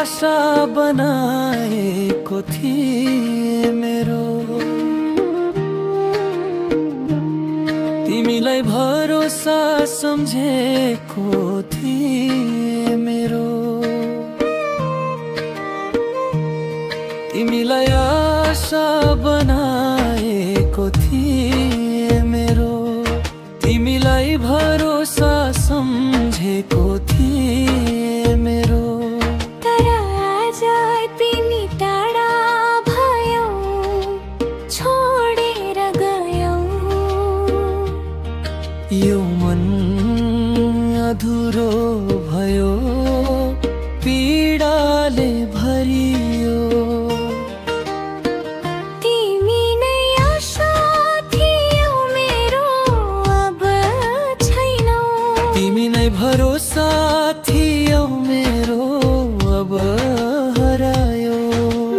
आशा बनाएको थिए मेरो, तिमीलाई भरोसा सम्झेको थिए मेरो, तिमीलाई आशा बनाएको थिए मेरो, तिमीलाई भरोसा सम्झेको थिए मेरो। तर आज तिमी टाढा भयौ, छोडेर गयौ, यो मन अधुरो भयो, पीडाले भरियो। तिमी नै आशा थियौ मेरो, अब छैनौ। तिमी नै भरोसा थियौ मेरो, अब हरायो।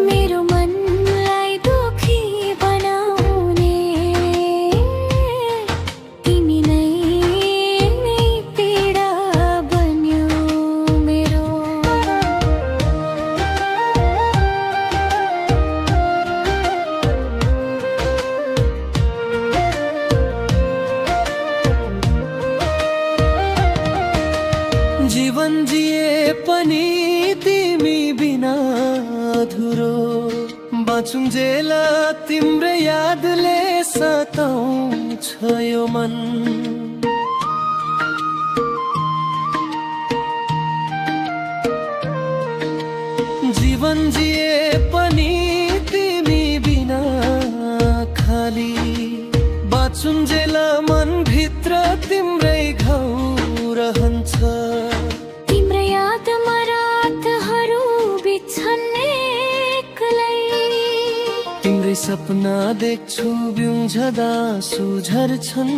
मेरो मनलाई दुखी बनाउने तिमी नै पीडा बन्यो मेरो। जीवन जिए पनि तिमी बिना अधुरो, बाँचुन्जेल तिम्रो यादले सताउँछ यो मन। जीवन जिए पनि तिमी बिना खाली, बाँचुन्जेल मनभित्र तिम्रै घाउ रहन्छ। तिम्रो यादमा रातहरू बित्छन् एक्लै, तिम्रै सपना देख्छु बिउझदा सुझर्छन्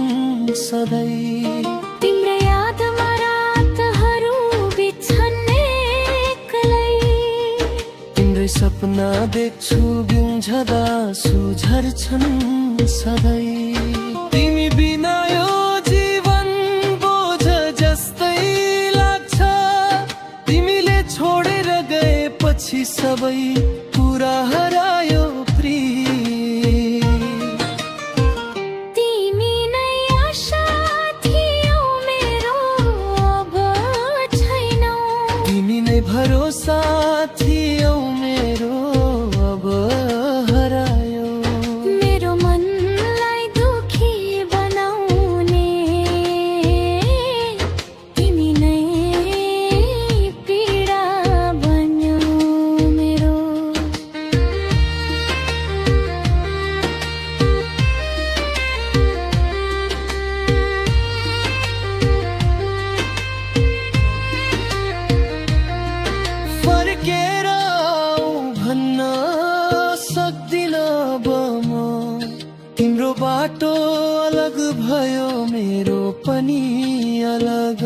सधैँ। तिम्रो यादमा रातहरू बित्छन् एक्लै, तिम्रै सपना देख्छु बिउझदा सुझर्छन् सधैँ। तिमी बिना यो जीवन बोझ जस्तै लाग्छ, तिमीले छोडेर गएपछि सबै पुरा हरायो प्रिय। तिमी नै आशा थियौ मेरो, अब छैनौ। तिमी नै भरोसा थियौ मेरो, अब हरायो। मेरो मनलाई दुखी बनाउने तिमी नै पीडा बन्यो मेरो। फर्केर आऊ भन्न सक्दिन अब म, तिम्रो बाटो अलग भयो मेरो पनि अलग।